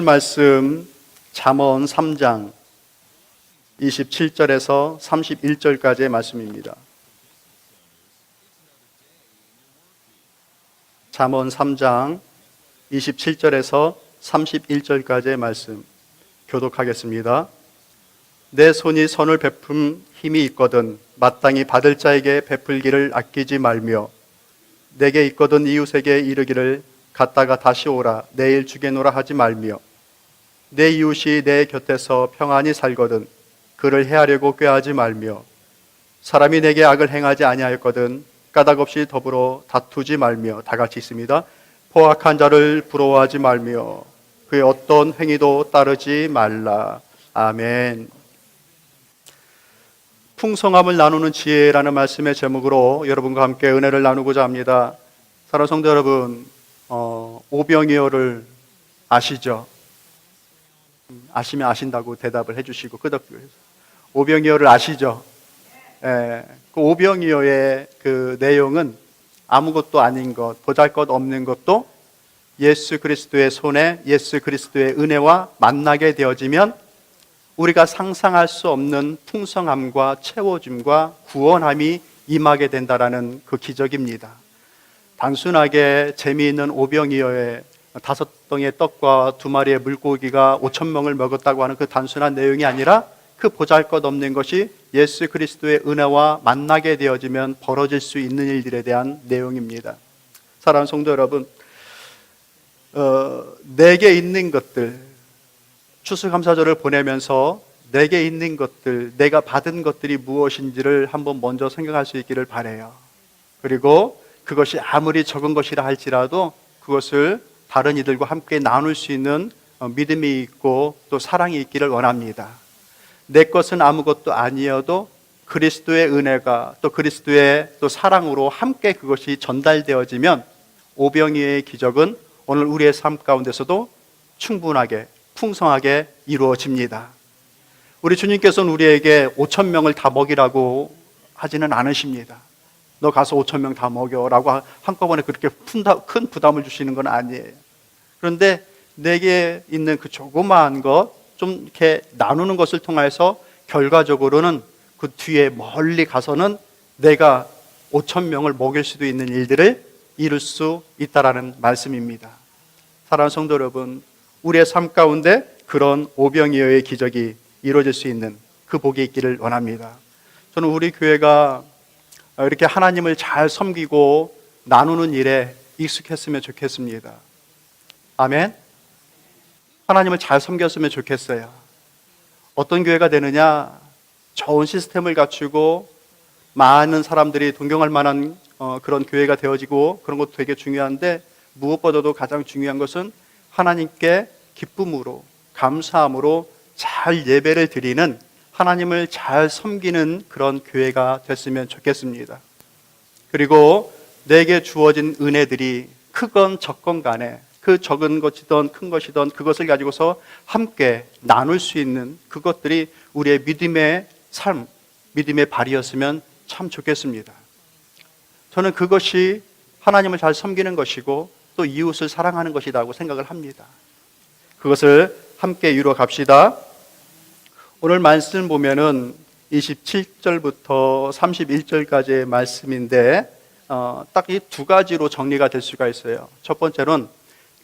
말씀 잠언 3장 27절에서 31절까지의 말씀입니다. 잠언 3장 27절에서 31절까지의 말씀 교독하겠습니다. 내 손이 선을 베푼 힘이 있거든 마땅히 받을 자에게 베풀기를 아끼지 말며 내게 있거든 이웃에게 이르기를 갔다가 다시 오라 내일 주게노라 하지 말며 내 이웃이 내 곁에서 평안히 살거든 그를 해하려고 꾀하지 말며 사람이 내게 악을 행하지 아니하였거든 까닭없이 더불어 다투지 말며 다 같이 있습니다. 포악한 자를 부러워하지 말며 그의 어떤 행위도 따르지 말라. 아멘. 풍성함을 나누는 지혜라는 말씀의 제목으로 여러분과 함께 은혜를 나누고자 합니다. 사랑하는 성도 여러분, 오병이어를 아시죠? 아시면 아신다고 대답을 해주시고 끄덕끄덕 해서 오병이어를 아시죠? 그 오병이어의 그 내용은 아무것도 아닌 것, 보잘것없는 것도 예수 그리스도의 손에 예수 그리스도의 은혜와 만나게 되어지면 우리가 상상할 수 없는 풍성함과 채워줌과 구원함이 임하게 된다라는 그 기적입니다. 단순하게 재미있는 오병이어의 5덩이의 떡과 2마리의 물고기가 5,000명을 먹었다고 하는 그 단순한 내용이 아니라 그 보잘것없는 것이 예수 그리스도의 은혜와 만나게 되어지면 벌어질 수 있는 일들에 대한 내용입니다. 사랑하는 성도 여러분, 내게 있는 것들, 추수감사절을 보내면서 내게 있는 것들, 내가 받은 것들이 무엇인지를 한번 먼저 생각할 수 있기를 바라요. 그리고 그것이 아무리 적은 것이라 할지라도 그것을 다른 이들과 함께 나눌 수 있는 믿음이 있고 또 사랑이 있기를 원합니다. 내 것은 아무것도 아니어도 그리스도의 은혜가 또 그리스도의 또 사랑으로 함께 그것이 전달되어지면 오병이어의 기적은 오늘 우리의 삶 가운데서도 충분하게 풍성하게 이루어집니다. 우리 주님께서는 우리에게 5,000명을 다 먹이라고 하지는 않으십니다. 너 가서 5,000명 다 먹여라고 한꺼번에 그렇게 큰 부담을 주시는 건 아니에요. 그런데 내게 있는 그 조그마한 것 좀 이렇게 나누는 것을 통해서 결과적으로는 그 뒤에 멀리 가서는 내가 5,000명을 먹일 수도 있는 일들을 이룰 수 있다라는 말씀입니다. 사랑하는 성도 여러분, 우리의 삶 가운데 그런 오병이어의 기적이 이루어질 수 있는 그 복이 있기를 원합니다. 저는 우리 교회가 이렇게 하나님을 잘 섬기고 나누는 일에 익숙했으면 좋겠습니다. 아멘. 하나님을 잘 섬겼으면 좋겠어요. 어떤 교회가 되느냐? 좋은 시스템을 갖추고 많은 사람들이 동경할 만한 그런 교회가 되어지고 그런 것도 되게 중요한데 무엇보다도 가장 중요한 것은 하나님께 기쁨으로 감사함으로 잘 예배를 드리는 하나님을 잘 섬기는 그런 교회가 됐으면 좋겠습니다. 그리고 내게 주어진 은혜들이 크건 적건 간에 그 적은 것이든 큰 것이든 그것을 가지고서 함께 나눌 수 있는 그것들이 우리의 믿음의 삶, 믿음의 발이었으면 참 좋겠습니다. 저는 그것이 하나님을 잘 섬기는 것이고 또 이웃을 사랑하는 것이라고 생각을 합니다. 그것을 함께 이루어 갑시다. 오늘 말씀 보면은 27절부터 31절까지의 말씀인데 딱 이 2가지로 정리가 될 수가 있어요. 첫 번째는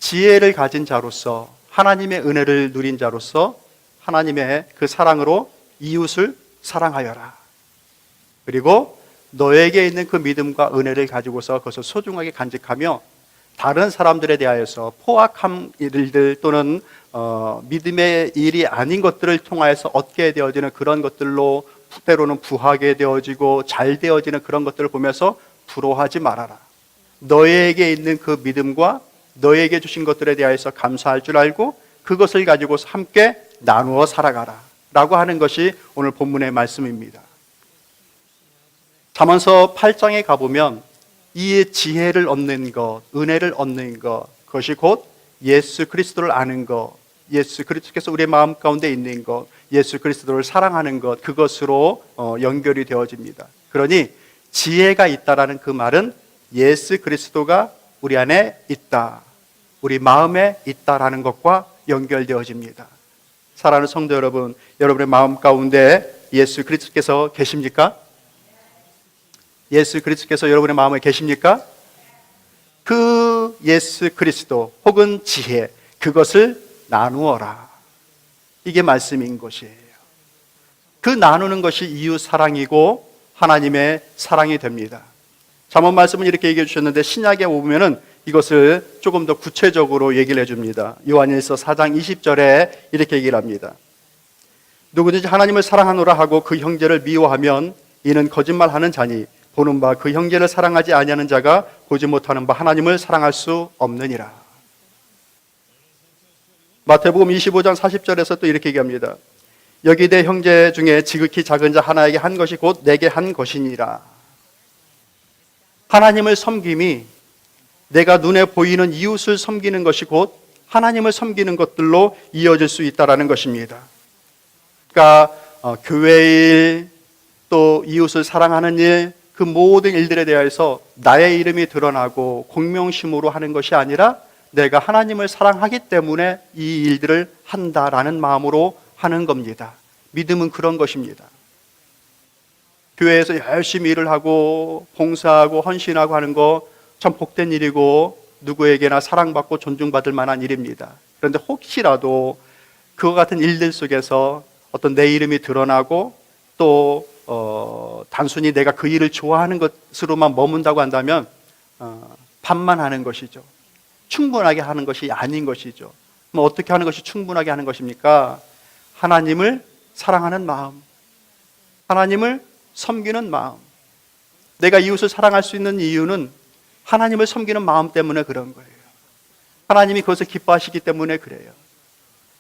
지혜를 가진 자로서 하나님의 은혜를 누린 자로서 하나님의 그 사랑으로 이웃을 사랑하여라. 그리고 너에게 있는 그 믿음과 은혜를 가지고서 그것을 소중하게 간직하며 다른 사람들에 대하여서 포악한 일들 또는 믿음의 일이 아닌 것들을 통하여서 얻게 되어지는 그런 것들로 때로는 부하게 되어지고 잘 되어지는 그런 것들을 보면서 부러워하지 말아라. 너에게 있는 그 믿음과 너에게 주신 것들에 대하여서 감사할 줄 알고 그것을 가지고서 함께 나누어 살아가라 라고 하는 것이 오늘 본문의 말씀입니다. 잠언서 8장에 가보면 이 지혜를 얻는 것, 은혜를 얻는 것, 그것이 곧 예수 그리스도를 아는 것, 예수 그리스도께서 우리의 마음 가운데 있는 것, 예수 그리스도를 사랑하는 것, 그것으로 연결이 되어집니다. 그러니 지혜가 있다라는 그 말은 예수 그리스도가 우리 안에 있다, 우리 마음에 있다라는 것과 연결되어집니다. 사랑하는 성도 여러분, 여러분의 마음 가운데 예수 그리스도께서 계십니까? 예수 그리스도께서 여러분의 마음에 계십니까? 그 예수 그리스도 혹은 지혜, 그것을 나누어라. 이게 말씀인 것이에요. 그 나누는 것이 이웃 사랑이고 하나님의 사랑이 됩니다. 잠언 말씀은 이렇게 얘기해 주셨는데 신약에 오면은 이것을 조금 더 구체적으로 얘기를 해줍니다. 요한일서 4장 20절에 이렇게 얘기를 합니다. 누구든지 하나님을 사랑하노라 하고 그 형제를 미워하면 이는 거짓말하는 자니 보는 바 그 형제를 사랑하지 아니하는 자가 보지 못하는 바 하나님을 사랑할 수 없느니라. 마태복음 25장 40절에서 또 이렇게 얘기합니다. 여기 내 형제 중에 지극히 작은 자 하나에게 한 것이 곧 내게 한 것이니라. 하나님을 섬김이 내가 눈에 보이는 이웃을 섬기는 것이 곧 하나님을 섬기는 것들로 이어질 수 있다는 것입니다. 그러니까 교회의 일, 또 이웃을 사랑하는 일, 그 모든 일들에 대해서 나의 이름이 드러나고 공명심으로 하는 것이 아니라 내가 하나님을 사랑하기 때문에 이 일들을 한다라는 마음으로 하는 겁니다. 믿음은 그런 것입니다. 교회에서 열심히 일을 하고 봉사하고 헌신하고 하는 거 참 복된 일이고 누구에게나 사랑받고 존중받을 만한 일입니다. 그런데 혹시라도 그와 같은 일들 속에서 어떤 내 이름이 드러나고 또 단순히 내가 그 일을 좋아하는 것으로만 머문다고 한다면 반만하는 것이죠. 충분하게 하는 것이 아닌 것이죠. 뭐 어떻게 하는 것이 충분하게 하는 것입니까? 하나님을 사랑하는 마음, 하나님을 섬기는 마음. 내가 이웃을 사랑할 수 있는 이유는 하나님을 섬기는 마음 때문에 그런 거예요. 하나님이 그것을 기뻐하시기 때문에 그래요.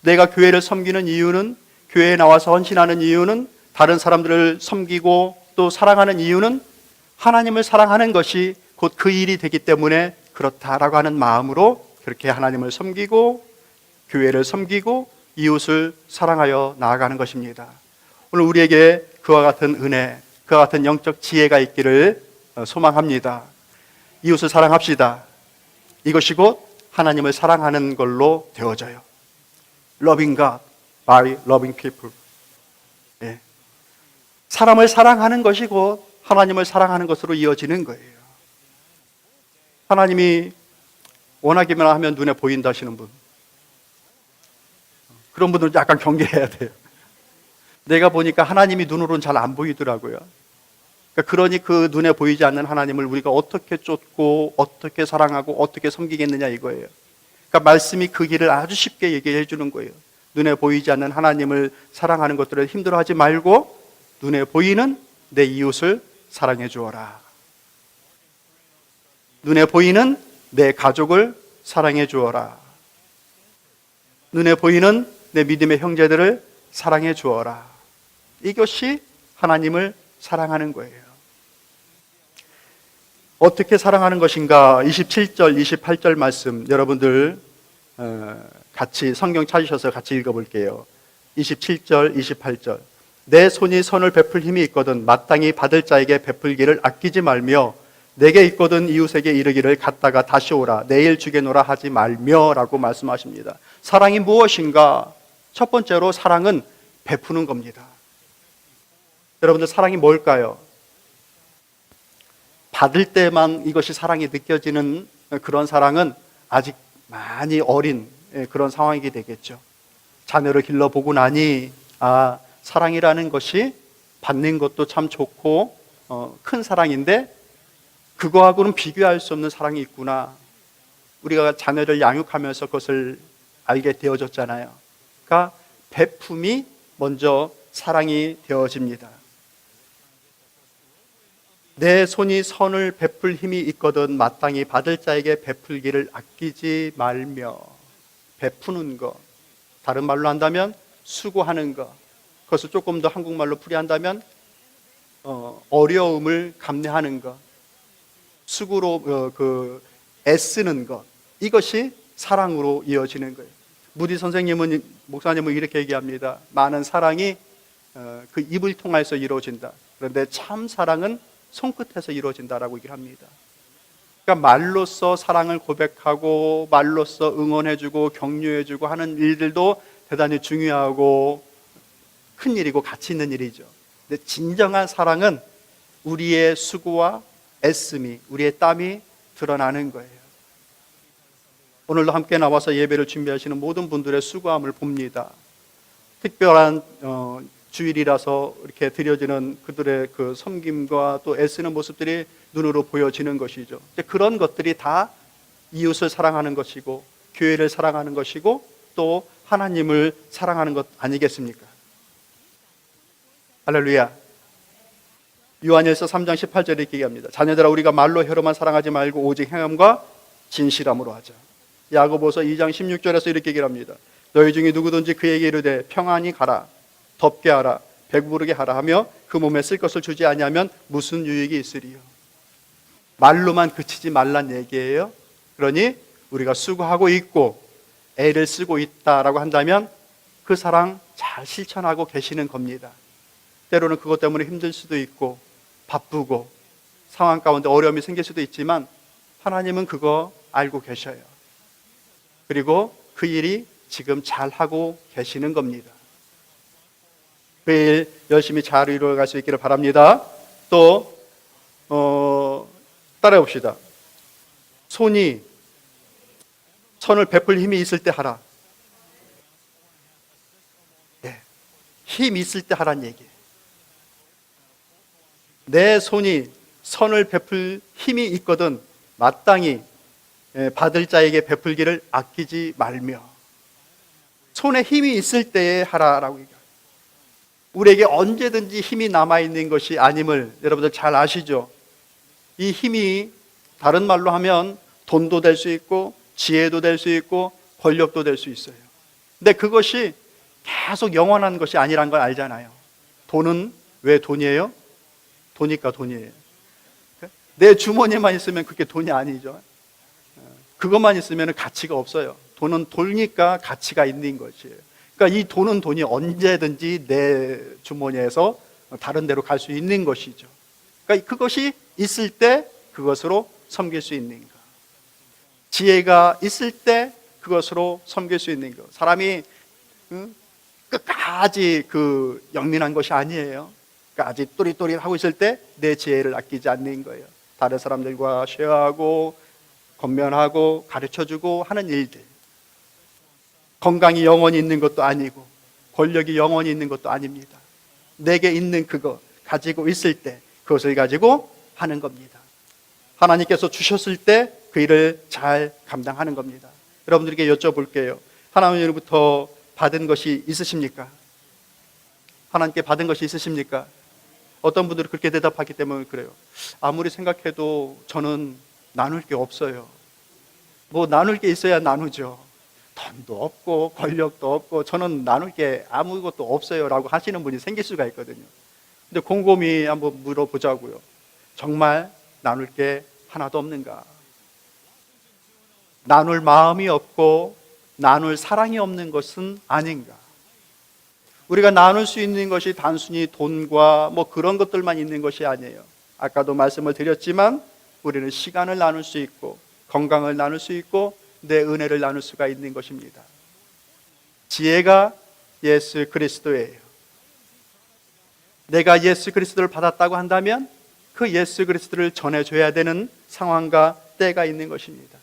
내가 교회를 섬기는 이유는, 교회에 나와서 헌신하는 이유는, 다른 사람들을 섬기고 또 사랑하는 이유는 하나님을 사랑하는 것이 곧 그 일이 되기 때문에 그렇다라고 하는 마음으로 그렇게 하나님을 섬기고 교회를 섬기고 이웃을 사랑하여 나아가는 것입니다. 오늘 우리에게 그와 같은 은혜, 그와 같은 영적 지혜가 있기를 소망합니다. 이웃을 사랑합시다. 이것이 곧 하나님을 사랑하는 걸로 되어져요. Loving God by loving people. 예. 사람을 사랑하는 것이 곧 하나님을 사랑하는 것으로 이어지는 거예요. 하나님이 원하기만 하면 눈에 보인다 하시는 분, 그런 분들은 약간 경계해야 돼요. 내가 보니까 하나님이 눈으로는 잘 안 보이더라고요. 그러니 그 눈에 보이지 않는 하나님을 우리가 어떻게 쫓고 어떻게 사랑하고 어떻게 섬기겠느냐 이거예요. 그러니까 말씀이 그 길을 아주 쉽게 얘기해 주는 거예요. 눈에 보이지 않는 하나님을 사랑하는 것들을 힘들어하지 말고 눈에 보이는 내 이웃을 사랑해 주어라. 눈에 보이는 내 가족을 사랑해 주어라. 눈에 보이는 내 믿음의 형제들을 사랑해 주어라. 이것이 하나님을 사랑하는 거예요. 어떻게 사랑하는 것인가? 27절, 28절 말씀 여러분들 같이 성경 찾으셔서 같이 읽어볼게요. 27절, 28절. 내 손이 선을 베풀 힘이 있거든 마땅히 받을 자에게 베풀기를 아끼지 말며 내게 있거든 이웃에게 이르기를 갔다가 다시 오라 내일 주게노라 하지 말며 라고 말씀하십니다. 사랑이 무엇인가? 첫 번째로 사랑은 베푸는 겁니다. 여러분들 사랑이 뭘까요? 받을 때만 이것이 사랑이 느껴지는 그런 사랑은 아직 많이 어린 그런 상황이 되겠죠. 자녀를 길러보고 나니 사랑이라는 것이 받는 것도 참 좋고 큰 사랑인데 그거하고는 비교할 수 없는 사랑이 있구나. 우리가 자녀를 양육하면서 그것을 알게 되어졌잖아요. 그러니까 베품이 먼저 사랑이 되어집니다. 내 손이 선을 베풀 힘이 있거든 마땅히 받을 자에게 베풀기를 아끼지 말며. 베푸는 것, 다른 말로 한다면 수고하는 것, 그것을 조금 더 한국말로 풀이한다면 어려움을 감내하는 것, 수고로 애쓰는 것, 이것이 사랑으로 이어지는 거예요. 무디 선생님은, 목사님은 이렇게 얘기합니다. 많은 사랑이 그 입을 통해서 이루어진다. 그런데 참 사랑은 손끝에서 이루어진다라고 얘기를 합니다. 그러니까 말로써 사랑을 고백하고 말로써 응원해주고 격려해주고 하는 일들도 대단히 중요하고 큰 일이고 가치 있는 일이죠. 근데 진정한 사랑은 우리의 수고와 애씀이, 우리의 땀이 드러나는 거예요. 오늘도 함께 나와서 예배를 준비하시는 모든 분들의 수고함을 봅니다. 특별한 주일이라서 이렇게 드려지는 그들의 그 섬김과 또 애쓰는 모습들이 눈으로 보여지는 것이죠. 그런 것들이 다 이웃을 사랑하는 것이고 교회를 사랑하는 것이고 또 하나님을 사랑하는 것 아니겠습니까? 할렐루야. 요한일서 3장 18절에 이렇게 얘기합니다. 자녀들아, 우리가 말로 혀로만 사랑하지 말고 오직 행함과 진실함으로 하자. 야고보서 2장 16절에서 이렇게 얘기를 합니다. 너희 중에 누구든지 그에게 이르되 평안히 가라, 덥게 하라, 배부르게 하라 하며 그 몸에 쓸 것을 주지 아니하면 무슨 유익이 있으리요. 말로만 그치지 말란 얘기예요. 그러니 우리가 수고하고 있고 애를 쓰고 있다라고 한다면 그 사랑 잘 실천하고 계시는 겁니다. 때로는 그것 때문에 힘들 수도 있고 바쁘고 상황 가운데 어려움이 생길 수도 있지만 하나님은 그거 알고 계셔요. 그리고 그 일이 지금 잘하고 계시는 겁니다. 그 일 열심히 잘 이루어갈 수 있기를 바랍니다. 또 따라해 봅시다. 손을 베풀 힘이 있을 때 하라. 네. 힘 있을 때 하란 얘기예요. 내 손이 선을 베풀 힘이 있거든 마땅히 받을 자에게 베풀기를 아끼지 말며. 손에 힘이 있을 때에 하라라고 얘기합니다. 우리에게 언제든지 힘이 남아있는 것이 아님을 여러분들 잘 아시죠? 이 힘이 다른 말로 하면 돈도 될 수 있고 지혜도 될 수 있고 권력도 될 수 있어요. 근데 그것이 계속 영원한 것이 아니란 걸 알잖아요. 돈은 왜 돈이에요? 도니까 돈이에요. 내 주머니에만 있으면 그게 돈이 아니죠. 그것만 있으면 가치가 없어요. 돈은 돌니까 가치가 있는 것이에요. 그러니까 이 돈은 돈이 언제든지 내 주머니에서 다른 데로 갈 수 있는 것이죠. 그러니까 그것이 있을 때 그것으로 섬길 수 있는 것. 지혜가 있을 때 그것으로 섬길 수 있는 것. 사람이 끝까지 영민한 것이 아니에요. 끝까지 또릿또릿하고 있을 때 내 지혜를 아끼지 않는 거예요. 다른 사람들과 쉐어하고 권면하고 가르쳐주고 하는 일들. 건강이 영원히 있는 것도 아니고 권력이 영원히 있는 것도 아닙니다. 내게 있는 그거 가지고 있을 때 그것을 가지고 하는 겁니다. 하나님께서 주셨을 때 그 일을 잘 감당하는 겁니다. 여러분들에게 여쭤볼게요. 하나님으로부터 받은 것이 있으십니까? 하나님께 받은 것이 있으십니까? 어떤 분들은 그렇게 대답하기 때문에 그래요. 아무리 생각해도 저는 나눌 게 없어요. 뭐 나눌 게 있어야 나누죠. 돈도 없고 권력도 없고 저는 나눌 게 아무것도 없어요 라고 하시는 분이 생길 수가 있거든요. 근데 곰곰이 한번 물어보자고요. 정말 나눌 게 하나도 없는가? 나눌 마음이 없고 나눌 사랑이 없는 것은 아닌가? 우리가 나눌 수 있는 것이 단순히 돈과 뭐 그런 것들만 있는 것이 아니에요. 아까도 말씀을 드렸지만 우리는 시간을 나눌 수 있고 건강을 나눌 수 있고 내 은혜를 나눌 수가 있는 것입니다. 지혜가 예수 그리스도예요. 내가 예수 그리스도를 받았다고 한다면 그 예수 그리스도를 전해줘야 되는 상황과 때가 있는 것입니다.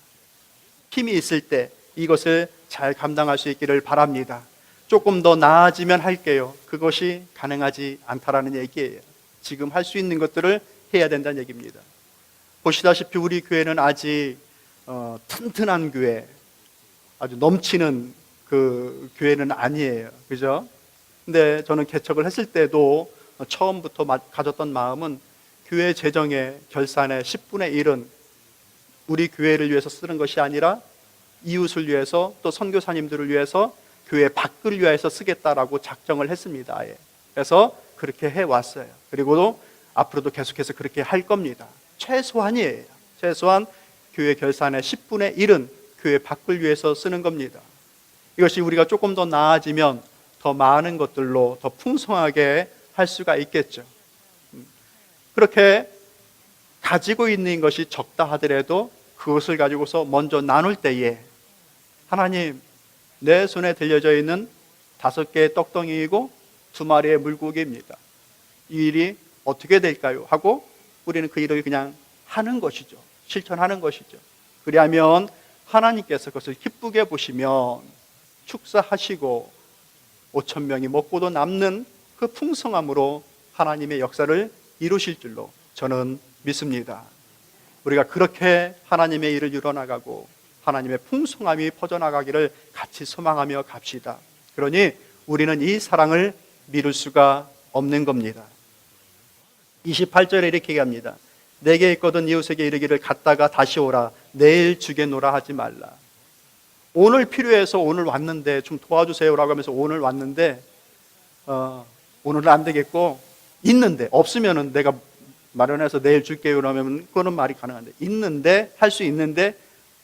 힘이 있을 때 이것을 잘 감당할 수 있기를 바랍니다. 조금 더 나아지면 할게요. 그것이 가능하지 않다라는 얘기예요. 지금 할 수 있는 것들을 해야 된다는 얘기입니다. 보시다시피 우리 교회는 아직 튼튼한 교회, 아주 넘치는 그 교회는 아니에요. 그죠? 근데 저는 개척을 했을 때도 처음부터 가졌던 마음은 교회 재정의 결산의 10분의 1은 우리 교회를 위해서 쓰는 것이 아니라 이웃을 위해서 또 선교사님들을 위해서 교회 밖을 위해서 쓰겠다라고 작정을 했습니다. 그래서 그렇게 해왔어요. 그리고 앞으로도 계속해서 그렇게 할 겁니다. 최소한이에요. 최소한 교회 결산의 10분의 1은 교회 밖을 위해서 쓰는 겁니다. 이것이 우리가 조금 더 나아지면 더 많은 것들로 더 풍성하게 할 수가 있겠죠. 그렇게 가지고 있는 것이 적다 하더라도 그것을 가지고서 먼저 나눌 때에 하나님, 내 손에 들려져 있는 5개의 떡덩이이고 2마리의 물고기입니다. 이 일이 어떻게 될까요? 하고 우리는 그 일을 그냥 하는 것이죠. 실천하는 것이죠. 그리하면 하나님께서 그것을 기쁘게 보시면 축사하시고 5,000명이 먹고도 남는 그 풍성함으로 하나님의 역사를 이루실 줄로 저는 믿습니다. 우리가 그렇게 하나님의 일을 이뤄나가고 하나님의 풍성함이 퍼져나가기를 같이 소망하며 갑시다. 그러니 우리는 이 사랑을 미룰 수가 없는 겁니다. 28절에 이렇게 얘기합니다. 내게 있거든 이웃에게 이르기를 갔다가 다시 오라. 내일 주겠노라 하지 말라. 오늘 필요해서 오늘 왔는데 좀 도와주세요라고 하면서 오늘 왔는데 오늘은 안 되겠고 있는데 없으면은 내가 마련해서 내일 줄게요 그러면 그거는 말이 가능한데 있는데 할 수 있는데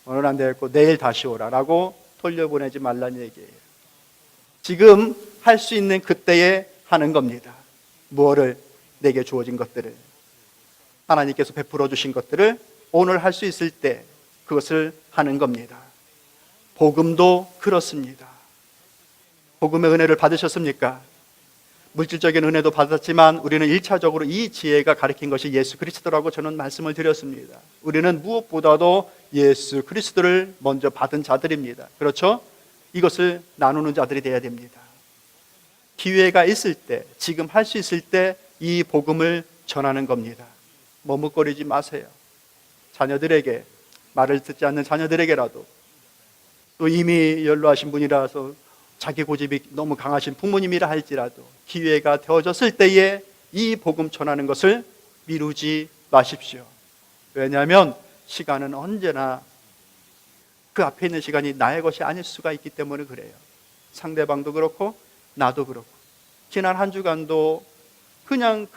오늘 안 되겠고 내일 다시 오라라고 돌려보내지 말라는 얘기예요. 지금 할 수 있는 그때에 하는 겁니다. 무엇을? 내게 주어진 것들을, 하나님께서 베풀어 주신 것들을 오늘 할 수 있을 때 그것을 하는 겁니다. 복음도 그렇습니다. 복음의 은혜를 받으셨습니까? 물질적인 은혜도 받았지만 우리는 1차적으로 이 지혜가 가리킨 것이 예수 그리스도라고 저는 말씀을 드렸습니다. 우리는 무엇보다도 예수 그리스도를 먼저 받은 자들입니다. 그렇죠? 이것을 나누는 자들이 되어야 됩니다. 기회가 있을 때, 지금 할 수 있을 때 이 복음을 전하는 겁니다. 머뭇거리지 마세요. 자녀들에게, 말을 듣지 않는 자녀들에게라도, 또 이미 연로하신 분이라서 자기 고집이 너무 강하신 부모님이라 할지라도 기회가 되어졌을 때에 이 복음 전하는 것을 미루지 마십시오. 왜냐하면 시간은 언제나 그 앞에 있는 시간이 나의 것이 아닐 수가 있기 때문에 그래요. 상대방도 그렇고 나도 그렇고. 지난 한 주간도 그냥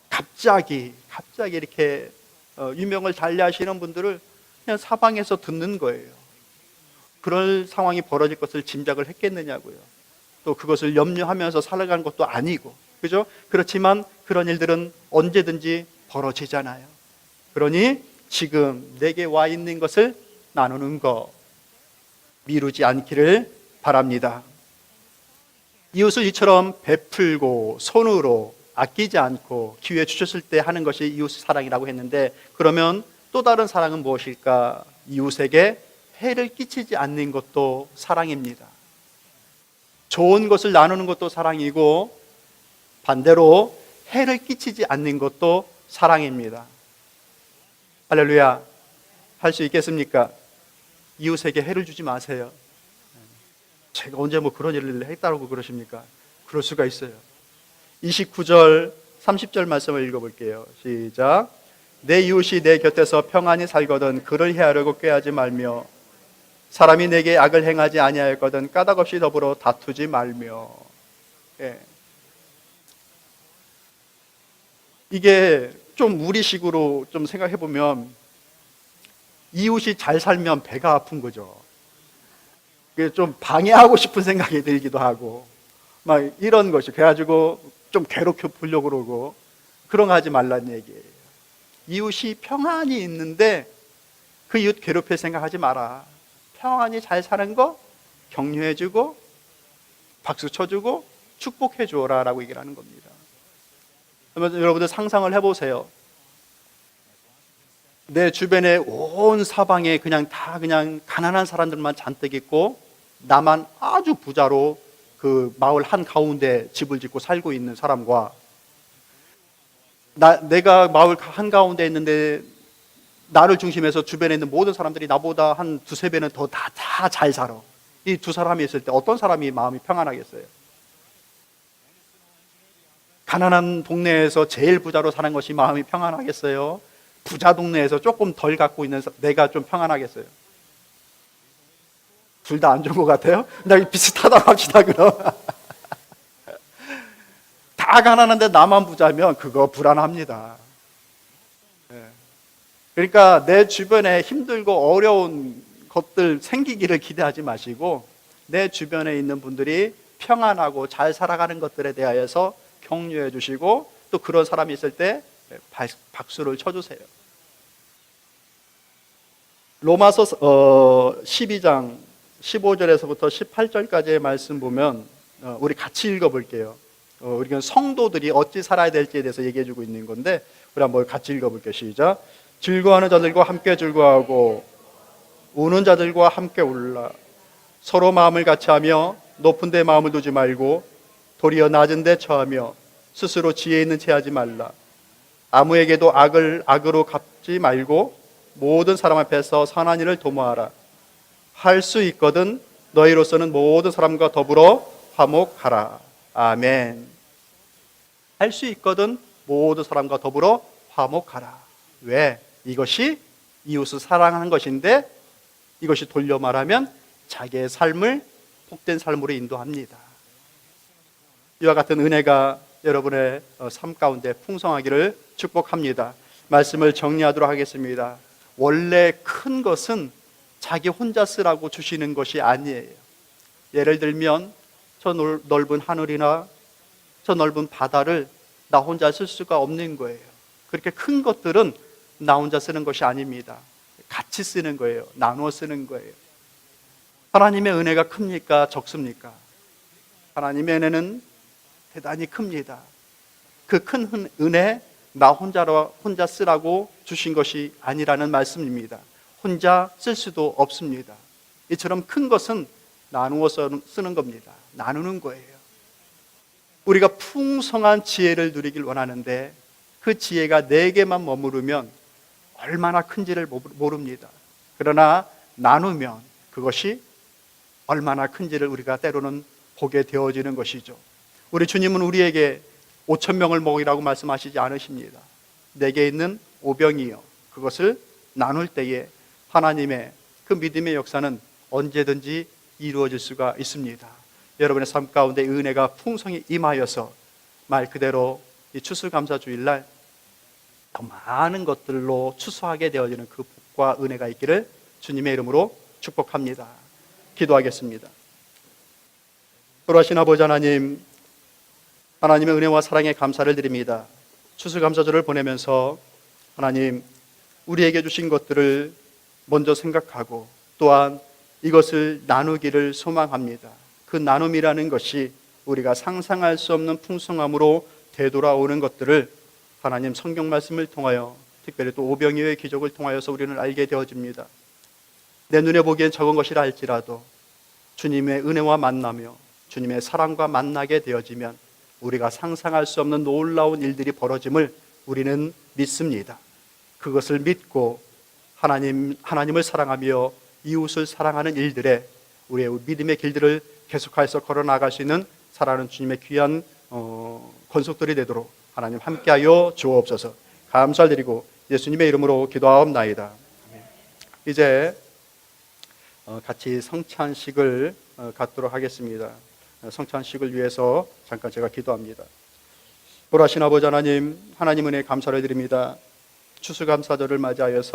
갑자기 이렇게 유명을 달리하시는 분들을 그냥 사방에서 듣는 거예요. 그럴 상황이 벌어질 것을 짐작을 했겠느냐고요. 또 그것을 염려하면서 살아가는 것도 아니고, 그죠? 그렇지만 그런 일들은 언제든지 벌어지잖아요. 그러니 지금 내게 와 있는 것을 나누는 거 미루지 않기를 바랍니다. 이웃을 이처럼 베풀고 손으로 아끼지 않고 기회 주셨을 때 하는 것이 이웃 사랑이라고 했는데, 그러면 또 다른 사랑은 무엇일까? 이웃에게 해를 끼치지 않는 것도 사랑입니다. 좋은 것을 나누는 것도 사랑이고 반대로 해를 끼치지 않는 것도 사랑입니다. 할렐루야. 할 수 있겠습니까? 이웃에게 해를 주지 마세요. 제가 언제 그런 일을 했다고 그러십니까? 그럴 수가 있어요. 29절, 30절 말씀을 읽어볼게요. 시작. 내 이웃이 내 곁에서 평안히 살거든 그를 해하려고 꾀하지 말며, 사람이 내게 악을 행하지 아니하였거든 까닭없이 더불어 다투지 말며. 예. 이게 좀 우리식으로 좀 생각해 보면 이웃이 잘 살면 배가 아픈 거죠. 좀 방해하고 싶은 생각이 들기도 하고 막 이런 것이, 그래가지고 좀 괴롭혀 보려고 그러고 그런 거 하지 말라는 얘기예요. 이웃이 평안히 있는데 그 이웃 괴롭힐 생각하지 마라. 평안히 잘 사는 거 격려해주고 박수 쳐주고 축복해 주어라 라고 얘기를 하는 겁니다. 그러면 여러분들 상상을 해보세요. 내 주변에 온 사방에 그냥 가난한 사람들만 잔뜩 있고 나만 아주 부자로 그 마을 한가운데 집을 짓고 살고 있는 사람과, 내가 마을 한가운데 있는데 나를 중심해서 주변에 있는 모든 사람들이 나보다 한 2-3배는 더 다 잘 살아. 이 두 사람이 있을 때 어떤 사람이 마음이 평안하겠어요? 가난한 동네에서 제일 부자로 사는 것이 마음이 평안하겠어요? 부자 동네에서 조금 덜 갖고 있는 내가 좀 평안하겠어요? 둘 다 안 좋은 것 같아요? 나 비슷하다고 합시다 그럼. 다 가난한데 나만 부자면 그거 불안합니다. 그러니까 내 주변에 힘들고 어려운 것들 생기기를 기대하지 마시고 내 주변에 있는 분들이 평안하고 잘 살아가는 것들에 대하여서 격려해 주시고, 또 그런 사람이 있을 때 박수를 쳐주세요. 로마서 12장 15절에서부터 18절까지의 말씀 보면 우리 같이 읽어볼게요. 우리가 성도들이 어찌 살아야 될지에 대해서 얘기해주고 있는 건데 우리 한번 같이 읽어볼게요. 시작. 즐거워하는 자들과 함께 즐거워하고 우는 자들과 함께 울라. 서로 마음을 같이하며 높은 데 마음을 두지 말고 도리어 낮은 데 처하며 스스로 지혜 있는 채 하지 말라. 아무에게도 악을 악으로 갚지 말고 모든 사람 앞에서 선한 일을 도모하라. 할 수 있거든 너희로서는 모든 사람과 더불어 화목하라. 아멘. 할 수 있거든 모든 사람과 더불어 화목하라. 왜? 이것이 이웃을 사랑하는 것인데 이것이 돌려 말하면 자기의 삶을 복된 삶으로 인도합니다. 이와 같은 은혜가 여러분의 삶 가운데 풍성하기를 축복합니다. 말씀을 정리하도록 하겠습니다. 원래 큰 것은 자기 혼자 쓰라고 주시는 것이 아니에요. 예를 들면 저 넓은 하늘이나 저 넓은 바다를 나 혼자 쓸 수가 없는 거예요. 그렇게 큰 것들은 나 혼자 쓰는 것이 아닙니다. 같이 쓰는 거예요. 나누어 쓰는 거예요. 하나님의 은혜가 큽니까? 적습니까? 하나님의 은혜는 대단히 큽니다. 그 큰 은혜 나 혼자 쓰라고 주신 것이 아니라는 말씀입니다. 혼자 쓸 수도 없습니다. 이처럼 큰 것은 나누어서 쓰는 겁니다. 나누는 거예요. 우리가 풍성한 지혜를 누리길 원하는데 그 지혜가 내게만 머무르면 얼마나 큰지를 모릅니다. 그러나 나누면 그것이 얼마나 큰지를 우리가 때로는 보게 되어지는 것이죠. 우리 주님은 우리에게 5,000명을 먹이라고 말씀하시지 않으십니다. 내게 있는 5병이요 그것을 나눌 때에 하나님의 그 믿음의 역사는 언제든지 이루어질 수가 있습니다. 여러분의 삶 가운데 은혜가 풍성히 임하여서 말 그대로 이 추수감사주일날 더 많은 것들로 추수하게 되어지는 그 복과 은혜가 있기를 주님의 이름으로 축복합니다. 기도하겠습니다. 돌아가신 아버지 하나님, 하나님의 은혜와 사랑에 감사를 드립니다. 추수감사절을 보내면서 하나님 우리에게 주신 것들을 먼저 생각하고 또한 이것을 나누기를 소망합니다. 그 나눔이라는 것이 우리가 상상할 수 없는 풍성함으로 되돌아오는 것들을 하나님 성경 말씀을 통하여 특별히 또 오병이어의 기적을 통하여서 우리는 알게 되어집니다. 내 눈에 보기엔 적은 것이라 할지라도 주님의 은혜와 만나며 주님의 사랑과 만나게 되어지면 우리가 상상할 수 없는 놀라운 일들이 벌어짐을 우리는 믿습니다. 그것을 믿고 하나님을 사랑하며 이웃을 사랑하는 일들에 우리의 믿음의 길들을 계속해서 걸어나갈 수 있는 살아가는 주님의 귀한 권속들이 되도록 하나님 함께하여 주옵소서. 감사를 드리고 예수님의 이름으로 기도하옵나이다. 이제 같이 성찬식을 갖도록 하겠습니다. 성찬식을 위해서 잠깐 제가 기도합니다. 보라신 아버지 하나님, 하나님 은혜에 감사를 드립니다. 추수감사절을 맞이하여서